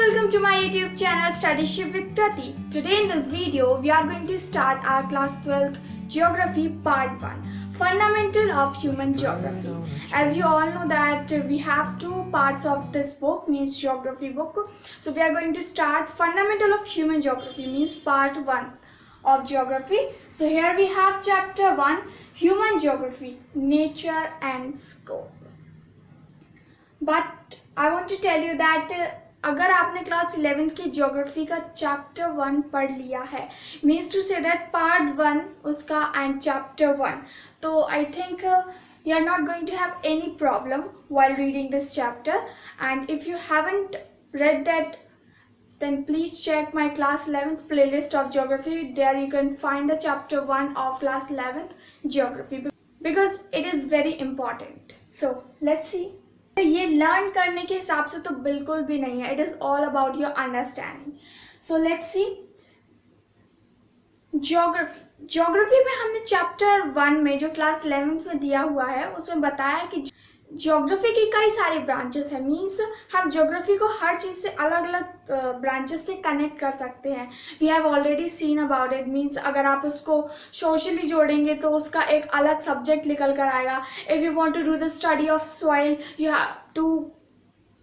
welcome to my YouTube channel Studyship with Prati. Today in this video we are going to start our class 12th Geography Part 1, Fundamental of Human Geography. As you all know that we have two parts of this book, means geography book. So we are going to start Fundamental of Human Geography, means part 1 of geography. So here we have chapter 1, Human Geography, Nature and Scope. But I want to tell you that अगर आपने class 11th की geography का chapter 1 पढ़ लिया है, means to say that part 1 उसका and chapter 1, तो I think you are not going to have any problem while reading this chapter. And if you haven't read that, then please check my class 11th playlist of geography. There you can find the chapter 1 of class 11th geography because it is very important. So let's see. ये learn करने के हिसाब से तो बिल्कुल भी नहीं है. It is all about your understanding. So let's see geography में हमने चैप्टर 1 में जो क्लास 11th में दिया हुआ है उसमें बताया कि ज्योग्राफी की कई सारे ब्रांचेस हैं. मीन्स हम ज्योग्राफी को हर चीज़ से अलग अलग ब्रांचेस से कनेक्ट कर सकते हैं. We have already seen about it. Means अगर आप उसको सोशली जोड़ेंगे तो उसका एक अलग सब्जेक्ट निकल कर आएगा. If you want to do the study of soil you have to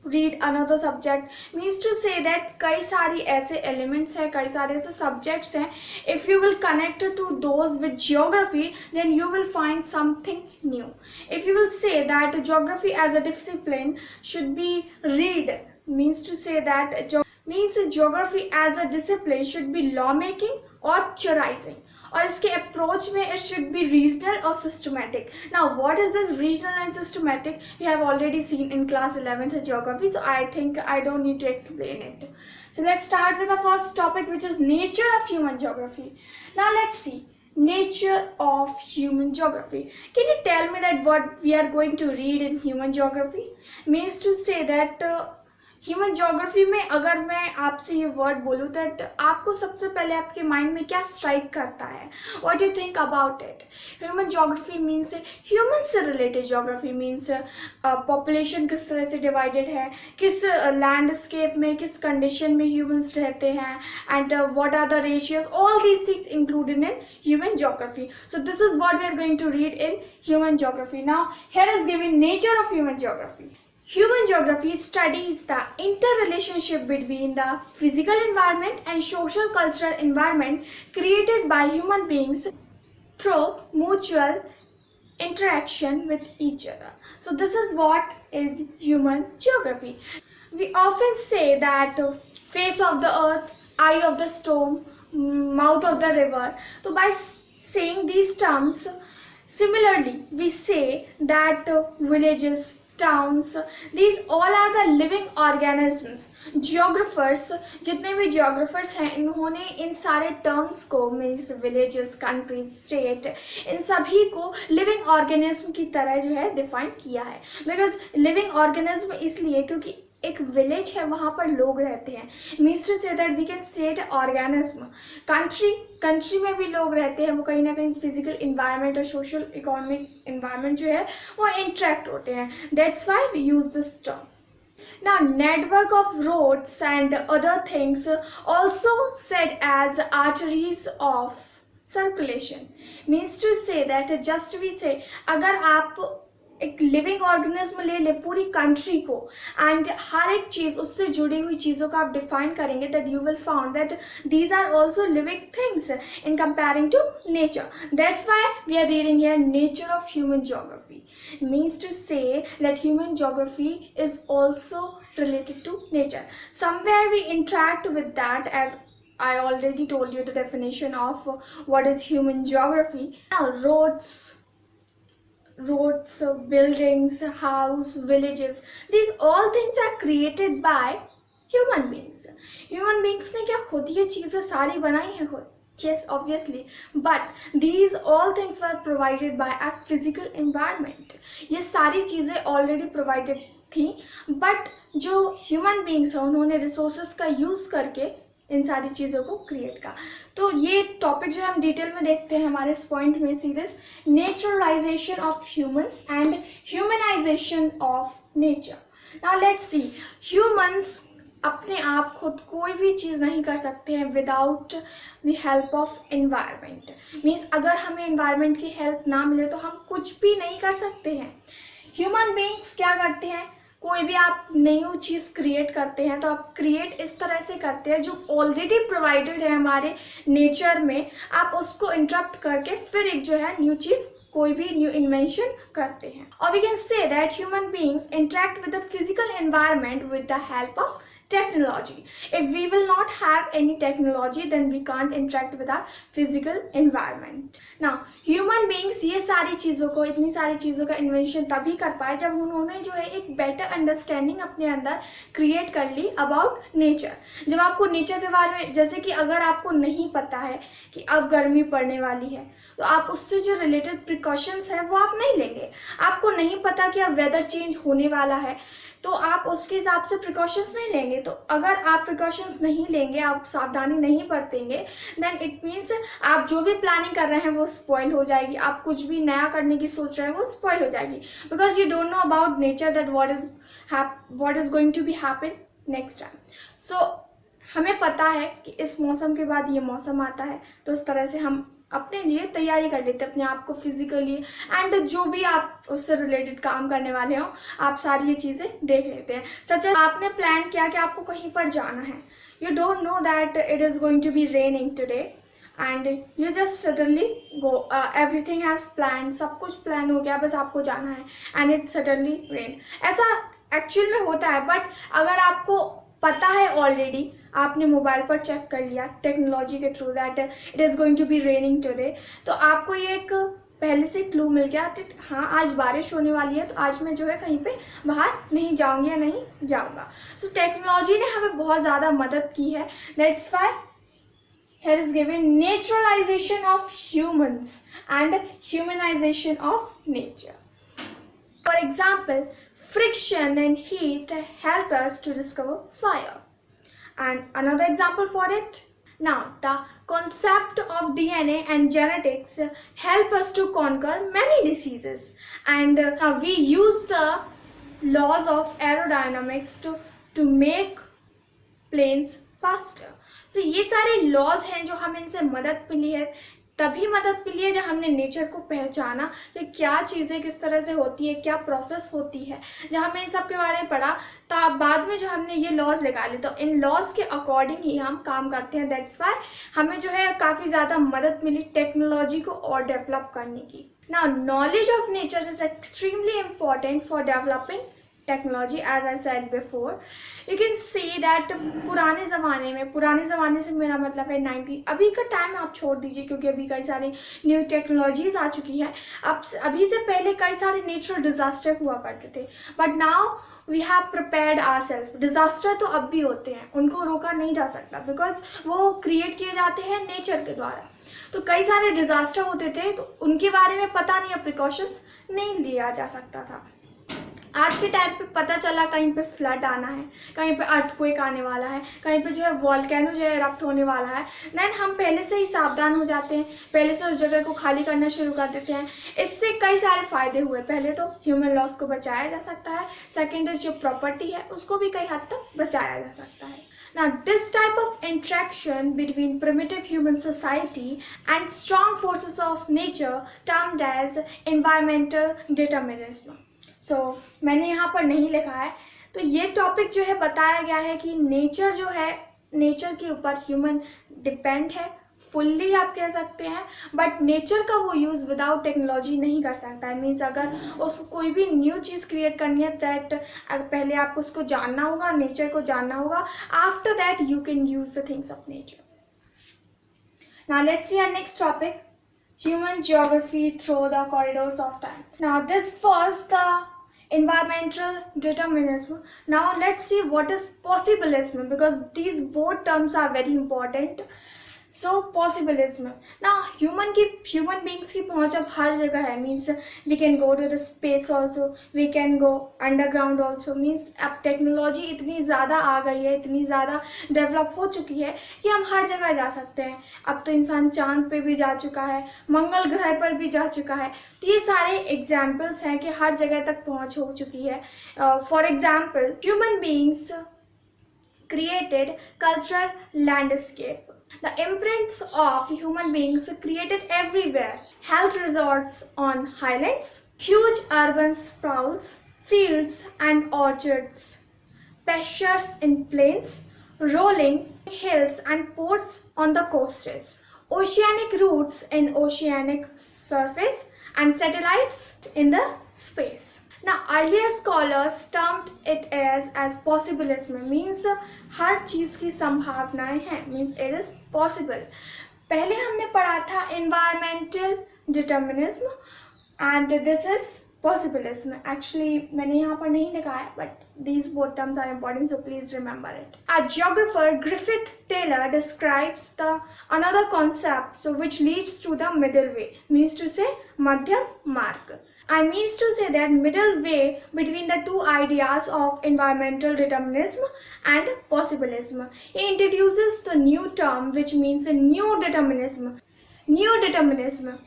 read another subject. Means to say that कई सारी ऐसे elements हैं, कई सारे ऐसे subjects हैं. If you will connect to those with geography, then you will find something new. If you will say that geography as a discipline should be read, means to say that geography as a discipline should be law making or theorizing. और इसके approach में it should be regional और systematic. Now what is this regional and systematic? We have already seen in class 11th geography, so I think I don't need to explain it. So let's start with the first topic which is nature of human geography. Now let's see nature of human geography. Can you tell me that what we are going to read in human geography? Means to say that human geography में अगर मैं आपसे ये word बोलूँ तो आपको सबसे पहले आपके माइंड में क्या स्ट्राइक करता है? What you think about it? Human geography means human से रिलेटेड ज्योग्राफी. मीन्स पॉपुलेशन किस तरह से डिवाइडेड है, किस लैंडस्केप में किस कंडीशन में ह्यूमंस रहते हैं, and what are the ratios. All these things included in human geography. So this is what we are going to read in human geography. Now here is given nature of human geography. Human geography studies the interrelationship between the physical environment and social cultural environment created by human beings through mutual interaction with each other. So this is what is human geography. We often say that face of the earth, eye of the storm, mouth of the river. So by saying these terms, similarly we say that villages, towns, these all are the living organisms. Geographers, जितने भी geographers हैं इन्होंने इन सारे terms को, means villages, countries, state, इन सभी को living organism की तरह जो है define किया है. Because living organism इसलिए क्योंकि एक विलेज है, वहाँ पर लोग रहते हैं. Means to say that we can say organism. Country में भी लोग रहते हैं, वो कहीं ना कहीं फिजिकल इन्वायरमेंट और सोशल इकोनॉमिक इन्वायरमेंट जो है वो इंटरेक्ट होते हैं. That's why we use this term. Now, network of roads and other things also said as arteries of circulation. Means to say that just we say अगर आप एक living organism ले ले पूरी कंट्री को एंड हर एक चीज़ उससे जुड़ी हुई चीज़ों का आप डिफाइन करेंगे that you will found that these are also living things in comparing to nature. That's why we are reading here nature of human geography. Means to say that human geography is also related to nature. Somewhere we interact with that, as I already told you the definition of what is human geography. Now roads, buildings, house, villages, these all things are created by human beings. Human beings ने क्या खुद ये चीज़ें सारी बनाई हैं खुद? Yes, obviously, but these all things were provided by our physical environment. ये सारी चीज़ें already provided थी, but जो human beings हैं उन्होंने resources का use करके इन सारी चीज़ों को क्रिएट का. तो ये टॉपिक जो हम डिटेल में देखते हैं हमारे इस पॉइंट में series naturalisation of humans and humanisation of nature. Now let's C humans अपने आप खुद कोई भी चीज़ नहीं कर सकते हैं without the help of environment. Means अगर हमें एनवायरनमेंट की हेल्प ना मिले तो हम कुछ भी नहीं कर सकते हैं। ह्यूमन बीइंग्स क्या करते हैं, कोई भी आप नई चीज़ क्रिएट करते हैं तो आप क्रिएट इस तरह से करते हैं जो ऑलरेडी प्रोवाइडेड है हमारे नेचर में, आप उसको इंटरप्ट करके फिर एक जो है न्यू चीज़, कोई भी न्यू इन्वेंशन करते हैं। और we can say that human beings interact with the physical environment with the help of technology. If we will not have any technology then we can't interact with our physical environment. Now human beings ये सारी चीज़ों को, इतनी सारी चीज़ों का invention तभी कर पाए जब उन्होंने जो है एक बेटर अंडरस्टैंडिंग अपने अंदर क्रिएट कर ली अबाउट नेचर। जब आपको नेचर के बारे में, जैसे कि अगर आपको नहीं पता है कि अब गर्मी पड़ने वाली है तो आप उससे जो रिलेटेड प्रिकॉशंस है वो आप नहीं लेंगे। आपको नहीं पता कि अब वेदर चेंज होने वाला है तो आप उसके हिसाब से प्रिकॉशंस नहीं लेंगे। तो अगर आप प्रिकॉशंस नहीं लेंगे, आप सावधानी नहीं बरतेंगे, देन इट मीन्स आप जो भी प्लानिंग कर रहे हैं वो स्पॉइल हो जाएगी। आप कुछ भी नया करने की सोच रहे हैं वो स्पॉइल हो जाएगी, because you don't know about nature that what is going to be happen next time. So हमें पता है कि इस मौसम के बाद ये मौसम आता है, तो इस तरह से हम अपने लिए तैयारी कर लेते हैं, अपने आप को फिजिकली एंड जो भी आप उससे रिलेटेड काम करने वाले हो आप सारी ये चीज़ें देख लेते हैं। सच आपने प्लान किया कि आपको कहीं पर जाना है, you don't know that it is going to be raining today and you just suddenly go, everything has plan, सब कुछ प्लान हो गया, बस आपको जाना है एंड इट सडनली रेन। ऐसा एक्चुअल में होता है, बट अगर आपको पता है ऑलरेडी, आपने मोबाइल पर चेक कर लिया टेक्नोलॉजी के through that it is going to be raining today, तो आपको ये एक पहले से क्लू मिल गया कि हाँ आज बारिश होने वाली है, तो आज मैं जो है कहीं पे बाहर नहीं जाऊंगी या नहीं जाऊंगा। सो टेक्नोलॉजी ने हमें बहुत ज़्यादा मदद की है। That's why here is given naturalization of humans and humanization of nature. For example, friction and heat help us to discover fire. And another example for it, now the concept of DNA and genetics help us to conquer many diseases, and we use the laws of aerodynamics to make planes faster. So ये सारे laws हैं जो हमें इनसे मदद मिली है, तभी मदद मिली है जब हमने नेचर को पहचाना कि क्या चीज़ें किस तरह से होती है, क्या प्रोसेस होती है। जब हमने इन सब के बारे में पढ़ा तो बाद में जो हमने ये लॉज निकाले तो इन लॉज के अकॉर्डिंग ही हम काम करते हैं। दैट्स वाई हमें जो है काफ़ी ज़्यादा मदद मिली टेक्नोलॉजी को और डेवलप करने की। Now knowledge of nature is extremely important for developing technology. As I said before, you can see that पुराने ज़माने से मेरा मतलब है 90, अभी का टाइम आप छोड़ दीजिए क्योंकि अभी कई सारी न्यू टेक्नोलॉजीज आ चुकी हैं। अब अभी से पहले कई सारे नेचुरल डिज़ास्टर हुआ करते थे, but now we have prepared ourself. Disaster तो अब भी होते हैं, उनको रोका नहीं जा सकता बिकॉज वो क्रिएट किए जाते हैं नेचर के द्वारा। तो कई सारे डिज़ास्टर होते थे तो उनके बारे में पता नहीं, प्रिकॉशंस नहीं लिया जा सकता था। आज के टाइम पे पता चला कहीं पे फ्लड आना है, कहीं पे अर्थक्वेक आने वाला है, कहीं पे जो है वॉल्केनो जो है इरप्ट होने वाला है, देन हम पहले से ही सावधान हो जाते हैं, पहले से उस जगह को खाली करना शुरू कर देते हैं। इससे कई सारे फ़ायदे हुए। पहले तो ह्यूमन लॉस को बचाया जा सकता है, सेकेंड इज जो प्रॉपर्टी है उसको भी कई हद तक बचाया जा सकता है। Now, this type of interaction between primitive human society and strong forces of nature termed as environmental determinism. मैंने यहाँ पर नहीं लिखा है, तो ये टॉपिक जो है बताया गया है कि नेचर जो है, नेचर के ऊपर ह्यूमन डिपेंड है फुल्ली आप कह सकते हैं, बट नेचर का वो यूज़ विदाउट टेक्नोलॉजी नहीं कर सकता है। मीन्स अगर उसको कोई भी न्यू चीज़ क्रिएट करनी है दैट पहले आपको उसको जानना होगा, नेचर को जानना होगा, after that you can use the things of nature. Now let's see our next topic, human geography through the corridors of time. Now this was the environmental determinism. Now let's see what is possibilism, because these both terms are very important. So possibilism. Now human beings की पहुँच अब हर जगह है। Means we can go to the space also, we can go underground also. Means अब technology इतनी ज़्यादा आ गई है, इतनी ज़्यादा डेवलप हो चुकी है कि हम हर जगह जा सकते हैं। अब तो इंसान चांद पे भी जा चुका है, मंगल ग्रह पर भी जा चुका है। तो ये सारे एग्जाम्पल्स हैं कि हर जगह तक पहुँच हो चुकी है। For example human beings created cultural landscape. The imprints of human beings created everywhere. Health resorts on highlands, huge urban sprawls, fields and orchards, pastures in plains, rolling hills and ports on the coasts, oceanic routes in oceanic surface and satellites in the space. Now earlier scholars termed it as possibilism, means हर चीज की संभावनाएं हैं, means it is possible. पहले हमने पढ़ा था environmental determinism and this is possibilism. Actually मैंने यहाँ पर नहीं लिखा है, but these both terms are important, so please remember it. A geographer Griffith Taylor describes the another concept so which leads to the middle way, means to say madhyam marg. I means to say that middle way between the two ideas of environmental determinism and possibilism. He introduces the new term which means a new determinism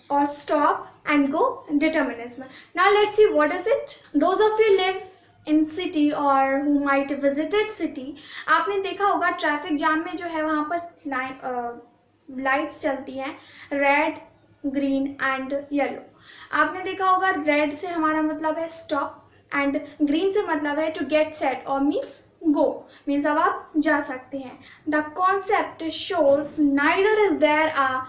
or stop and go determinism. Now let's see what is it. Those of you live in city or who might visited city, आपने देखा होगा traffic jam में जो है वहाँ पर lights चलती हैं, रेड, ग्रीन एंड येलो. आपने देखा होगा रेड से हमारा मतलब है स्टॉप एंड ग्रीन से मतलब है टू गेट सेट और मीन्स गो, मीन्स अब आप जा सकते हैं. The concept shows neither is there a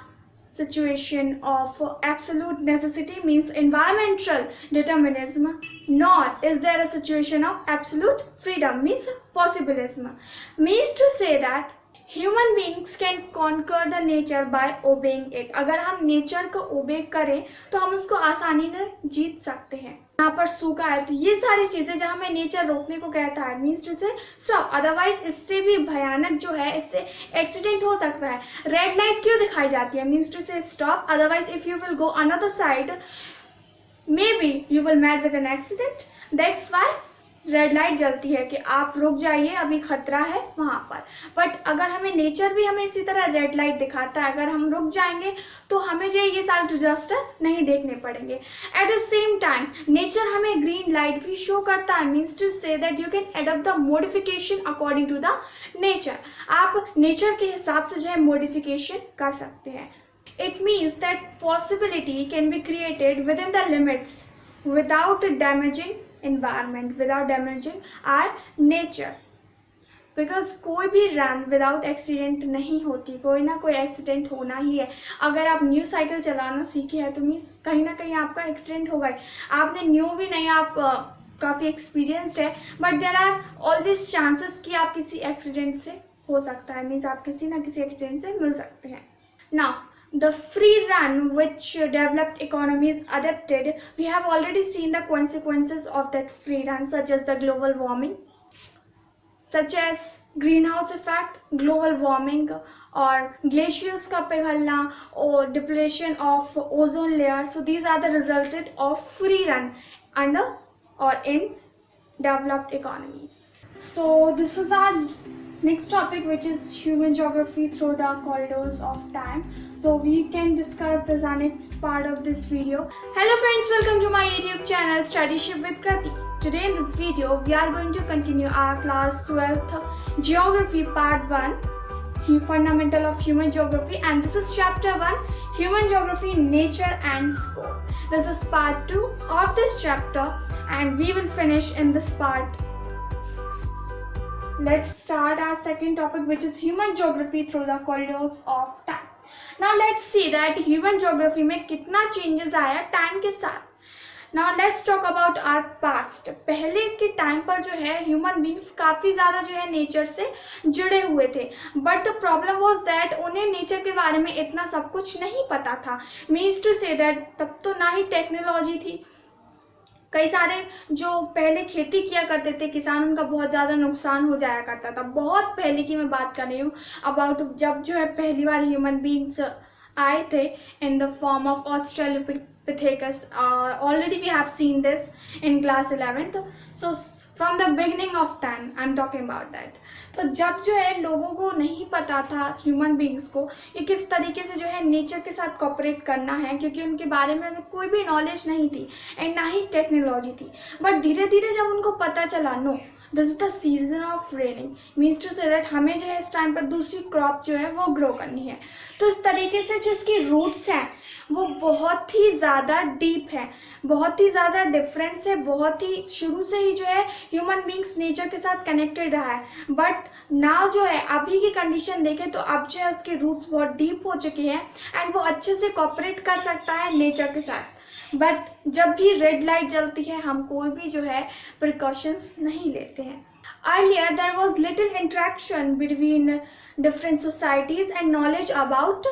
situation of absolute necessity, means environmental determinism, nor is there a situation of absolute freedom, means possibilism. Means to say that human beings can conquer the nature by obeying it. अगर हम nature को ओबे करें तो हम उसको आसानी से जीत सकते हैं. यहाँ पर सूखा है तो ये सारी चीजें जहाँ हमें नेचर रोकने को कहता है, मीन्स टू से स्टॉप. अदरवाइज इससे भी भयानक जो है, इससे एक्सीडेंट हो सकता है. रेड लाइट क्यों दिखाई जाती है, मीन्स टू से stop. Otherwise if you will go another side maybe you will meet with an accident. That's why red light जलती है कि आप रुक जाइए, अभी खतरा है वहाँ पर. बट अगर हमें नेचर भी हमें इसी तरह रेड लाइट दिखाता है, अगर हम रुक जाएंगे तो हमें जो ये सारे डिजास्टर नहीं देखने पड़ेंगे. At the same time nature हमें ग्रीन लाइट भी शो करता है, means to say that you can adapt the modification according to the nature. आप नेचर के हिसाब से जो है मॉडिफिकेशन कर सकते हैं. It means that possibility can be created within the limits without damaging environment, without damaging our nature. Because कोई भी रन विदाउट एक्सीडेंट नहीं होती, कोई ना कोई एक्सीडेंट होना ही है. अगर आप न्यू साइकिल चलाना सीखे हैं तो मीन्स कहीं ना कहीं आपका एक्सीडेंट होगा. आपने न्यू भी नहीं, आप काफ़ी एक्सपीरियंस्ड है, but there are always chances कि आप किसी एक्सीडेंट से हो सकता है, मीन्स आप किसी ना किसी एक्सीडेंट से मिल सकते हैं. Now the free run which developed economies adapted, we have already seen the consequences of that free run, such as the global warming, such as greenhouse effect, global warming, or glaciers का पिघलना, or depletion of ozone layer. So these are the resulted of free run under or in developed economies. So this is our next topic, which is human geography through the corridors of time. So we can discuss this our next part of this video. Hello friends, welcome to my YouTube channel Studyship with Krati. Today in this video we are going to continue our class 12th geography part 1, fundamental of human geography, and this is chapter 1, human geography, nature and scope. This is part 2 of this chapter and we will finish in this part. Let's start our second topic, which is human geography through the corridors of time. Now let's see that human geography में कितना changes आया time के साथ. Now let's talk about our past. पहले के time पर जो है ह्यूमन बींग्स काफ़ी ज़्यादा जो है नेचर से जुड़े हुए थे, but the problem was that उन्हें नेचर के बारे में इतना सब कुछ नहीं पता था. मीन्स टू से दैट तब तो ना ही टेक्नोलॉजी थी. कई सारे जो पहले खेती किया करते थे किसान, उनका बहुत ज़्यादा नुकसान हो जाया करता था. बहुत पहले की मैं बात कर रही हूँ अबाउट जब जो है पहली बार ह्यूमन बींग्स आए थे in the form of australopithecus. Already we have seen this in class 11th. So from the beginning of time I am talking about that. तो जब जो है लोगों को नहीं पता था ह्यूमन बींग्स को ये किस तरीके से जो है नेचर के साथ कोऑपरेट करना है, क्योंकि उनके बारे में कोई भी नॉलेज नहीं थी एंड ना ही टेक्नोलॉजी थी. बट धीरे धीरे जब उनको पता चला, no this is the season of raining, means to say that हमें जो है इस टाइम पर दूसरी क्रॉप जो है वो ग्रो करनी है। तो इस तरीके से जो इसकी रूट्स हैं वो बहुत ही ज़्यादा डीप है, बहुत ही ज़्यादा डिफरेंस है, बहुत ही शुरू से ही जो है ह्यूमन बींग्स नेचर के साथ कनेक्टेड रहा है। बट नाउ जो है अभी की कंडीशन देखें तो अब जो है उसके रूट्स बहुत डीप हो चुके हैं एंड वो अच्छे से कोऑपरेट कर सकता है नेचर के साथ। बट जब भी रेड लाइट जलती है हम कोई भी जो है प्रिकॉशंस नहीं लेते हैं। Earlier there was little interaction between different societies and knowledge about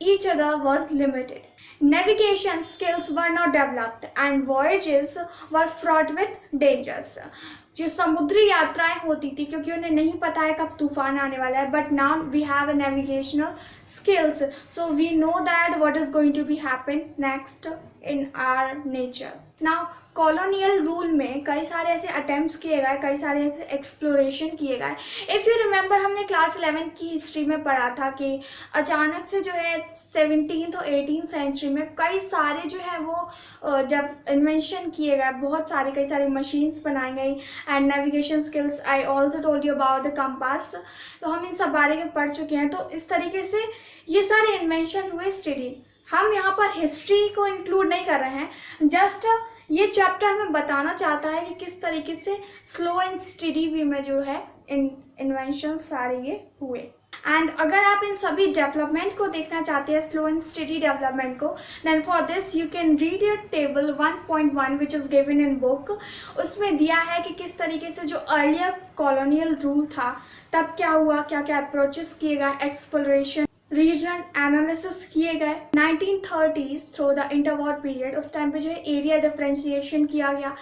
each other was limited. Navigation skills were not developed and voyages were fraught with dangers. जो समुद्री यात्राएं होती थी क्योंकि उन्हें नहीं पता है कब तूफान आने वाला है, but now we have a navigational skills so we know that what is going to be happen next in our nature. Now colonial rule में कई सारे ऐसे अटेम्प्ट्स किए गए, कई सारे एक्सप्लोरेशन किए गए। इफ़ यू रिमेंबर हमने क्लास 11 की हिस्ट्री में पढ़ा था कि अचानक से जो है 17th और 18th सेंचुरी में कई सारे जो है वो जब इन्वेंशन किए गए, बहुत सारे कई सारी मशीन्स बनाई गई and navigation skills. I also told you about the compass, तो हम इन सब बारे में पढ़ चुके हैं। तो इस तरीके से ये सारे इन्वेंशन हुए स्टडी। हम यहाँ पर हिस्ट्री को इंक्लूड नहीं कर रहे हैं, जस्ट ये चैप्टर हमें बताना चाहता है कि किस तरीके से स्लो एंड स्टडी वे में जो है इन्वेंशन सारे ये हुए। एंड अगर आप इन सभी डेवलपमेंट को देखना चाहते हैं, स्लो एंड स्टडी डेवलपमेंट को, then for this you can read your table 1.1 which is given in book. उसमें दिया है कि किस तरीके से जो अर्लियर कॉलोनियल रूल था तब क्या हुआ, क्या क्या अप्रोचेस किए गए, एक्सप्लोरेशन, रीजन एनालिसिस किए गए। 1930s through the interwar period, उस टाइम पे जो है एरिया डिफ्रेंशिएशन किया गया।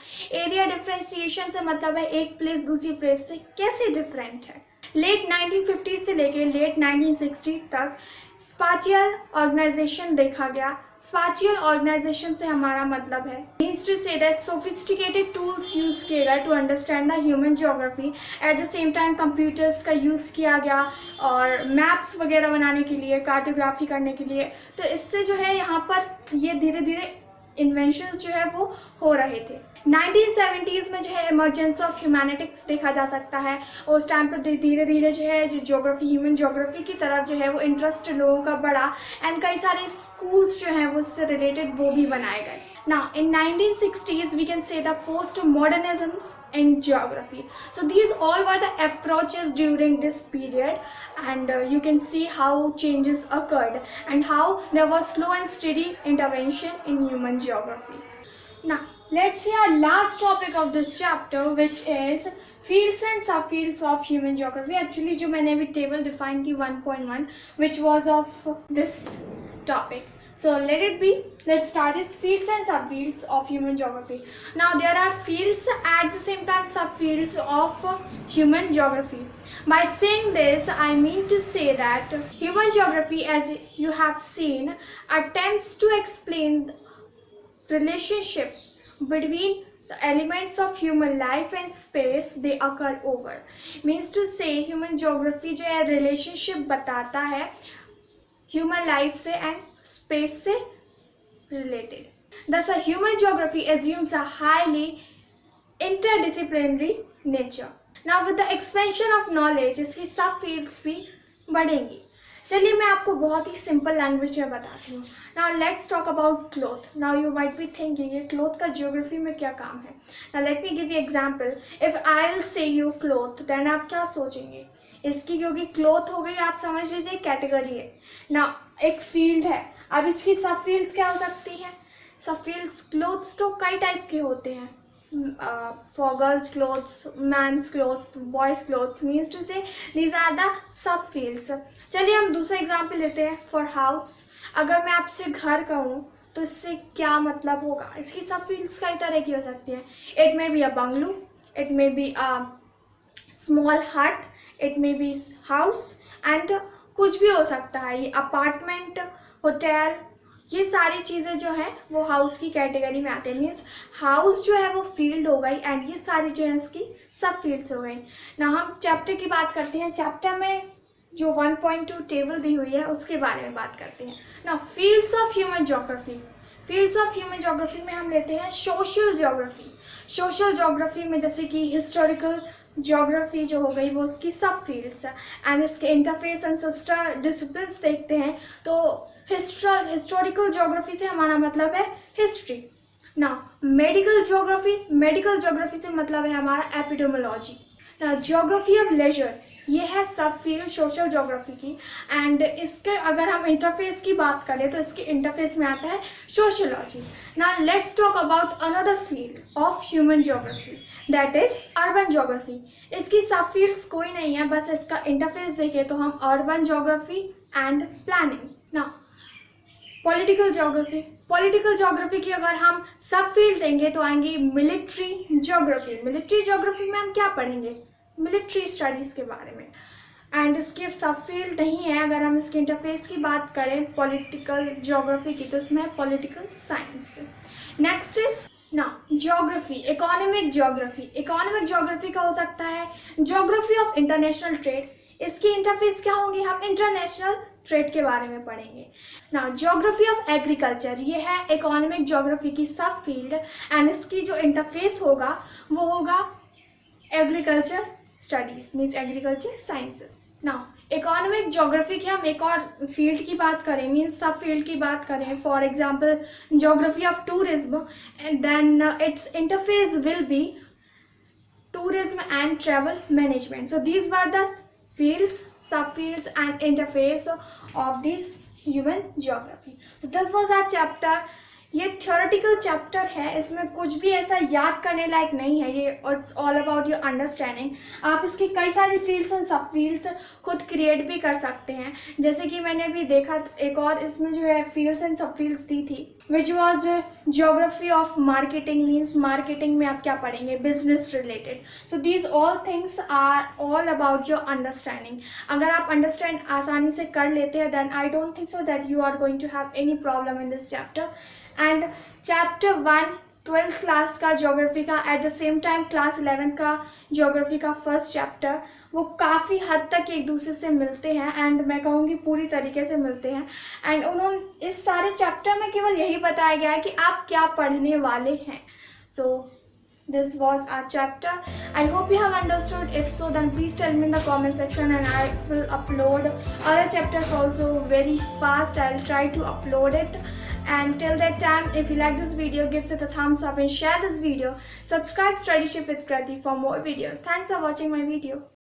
एरिया डिफ्रेंशिएशन से मतलब है एक प्लेस दूसरी प्लेस से कैसे डिफरेंट है। लेट 1950 से लेके लेट 1960 तक स्पाटियल ऑर्गेनाइजेशन देखा गया। स्पाटियल ऑर्गेनाइजेशन से हमारा मतलब है means to say that sophisticated tools use किए गए to understand the human geography. At the same time computers का यूज़ किया गया और मैप्स वगैरह बनाने के लिए, कार्टोग्राफी करने के लिए। तो इससे जो है यहाँ पर ये धीरे धीरे इन्वेंशंस जो है वो हो रहे थे। 1970s में जो है इमरजेंस ऑफ ह्यूमैनिटिक्स देखा जा सकता है। उस टाइम पर धीरे धीरे जो है जो ज्योग्राफी, ह्यूमन ज्योग्राफी की तरफ जो है वो इंटरेस्ट लोगों का बढ़ा एंड कई सारे स्कूल्स जो हैं वो उससे रिलेटेड वो भी बनाए गए। Now, in 1960s, we can say the post-modernisms in geography. So these all were the approaches during this period, and you can see how changes occurred and how there was slow and steady intervention in human geography. Now, let's see our last topic of this chapter, which is fields and subfields of human geography. Actually, जो मैंने अभी table define की 1.1, which was of this topic. So let it be. Let's start its fields and subfields of human geography. Now there are fields at the same time subfields of human geography. By saying this, I mean to say that human geography, as you have seen, attempts to explain the relationship between the elements of human life and space they occur over. Means to say human geography जो है relationship बताता है human life से and space से related. Thus, a human geography assumes a highly interdisciplinary nature. Now, with the expansion of knowledge, इसकी subfields भी बढ़ेंगी। चलिए मैं आपको बहुत ही सिंपल लैंग्वेज में बताती हूँ। Now, let's talk about cloth. Now, you might be thinking ये cloth का geography में क्या काम है? Now, let me give you example. If I will say you cloth, then आप क्या सोचेंगे? इसकी क्योंकि क्लोथ हो गई, आप समझ लीजिए कैटेगरी है ना, एक फील्ड है। अब इसकी सब फील्ड्स क्या हो सकती हैं? सब फील्ड्स क्लोथ्स तो कई टाइप के होते हैं, for girls clothes, men's clothes, boys clothes, means to say these are the sub fields. चलिए हम दूसरा एग्जाम्पल लेते हैं फॉर हाउस। अगर मैं आपसे घर कहूँ तो इससे क्या मतलब होगा? इसकी सब फील्ड्स कई तरह की हो सकती हैं। It may be a bungalow, it may be a small hut, it may be house and कुछ भी हो सकता है। ये अपार्टमेंट, होटल, ये सारी चीज़ें जो हैं वो हाउस की कैटेगरी में आते हैं। मीन्स हाउस जो है वो फील्ड हो गई एंड ये सारी जो है इसकी सब फील्ड्स हो गई ना। हम चैप्टर की बात करते हैं। चैप्टर में जो 1.2 टेबल दी हुई है उसके बारे में बात करते हैं ना। Fields of human geography. Fields of human geography में हम लेते हैं सोशल ज्योग्राफी। सोशल ज्योग्राफी में जैसे कि हिस्टोरिकल ज्योग्राफी जो हो गई वो उसकी सब फील्ड्स है, एंड इसके इंटरफेस एंड सिस्टर डिसिप्लिन्स देखते हैं तो हिस्टोरिकल ज्योग्राफी से हमारा मतलब है हिस्ट्री। ना मेडिकल ज्योग्राफी से मतलब है हमारा एपिडेमियोलॉजी। ज्योग्राफी ऑफ लेजर ये है सब फील्ड सोशल ज्योग्राफी की, एंड इसके अगर हम इंटरफेस की बात करें तो इसके इंटरफेस में आता है sociology. Now let's talk about another field of human geography, that is urban geography. इसकी सब फील्ड्स कोई नहीं है, बस इसका इंटरफेस देखें तो हम अर्बन ज्योग्राफी एंड प्लानिंग। ना पॉलिटिकल ज्योग्राफी की अगर हम सब फील्ड देंगे तो आएंगी मिलिट्री ज्योग्राफी में हम क्या पढ़ेंगे, मिलिट्री स्टडीज़ के बारे में, एंड इसके सब फील्ड नहीं है। अगर हम इसके इंटरफेस की बात करें पॉलिटिकल ज्योग्राफी की तो इसमें है पॉलिटिकल साइंस। नेक्स्ट इज ना ज्योग्राफी, इकोनॉमिक ज्योग्राफी का हो सकता है ज्योग्राफी ऑफ इंटरनेशनल ट्रेड। इसकी इंटरफेस क्या होंगी, हम इंटरनेशनल ट्रेड के बारे में पढ़ेंगे। ना ज्योग्राफी ऑफ एग्रीकल्चर ये है इकोनॉमिक ज्योग्राफी की सब फील्ड, एंड इसकी जो इंटरफेस होगा वो होगा agriculture studies means agriculture sciences. ना इकोनॉमिक ज्योग्राफी की हम एक और फील्ड की बात करें मीन्स सब फील्ड की बात करें, for example geography of tourism, and then its interface will be tourism and travel management. So these were the fields, subfields and interface of this human geography. So this was our chapter. ये theoretical chapter है, इसमें कुछ भी ऐसा याद करने लायक नहीं है, ये it's all about your understanding. आप इसके कई सारी फील्ड्स एंड सब फील्ड्स खुद क्रिएट भी कर सकते हैं, जैसे कि मैंने भी देखा एक और इसमें जो है फील्ड्स एंड सब फील्ड्स दी थी which was geography of marketing means marketing में आप क्या पढ़ेंगे, business related. So these all things are all about your understanding. अगर आप अंडरस्टैंड आसानी से कर लेते हैं then I don't think so that you are going to have any problem in this chapter. And chapter 1 12th class का geography का at the same time class 11 का ज्योग्राफी का फर्स्ट चैप्टर वो काफ़ी हद तक एक दूसरे से मिलते हैं, एंड मैं कहूँगी पूरी तरीके से मिलते हैं। एंड उन्होंने इस सारे चैप्टर में केवल यही बताया गया है कि आप क्या पढ़ने वाले हैं। सो this was our chapter. I hope you have understood. If so, then please tell me in the comment section and I will upload other chapters also very fast. I'll try to upload it. And till that time, if you like this video, give it a thumbs up and share this video. Subscribe Studyship with Krati for more videos. Thanks for watching my video.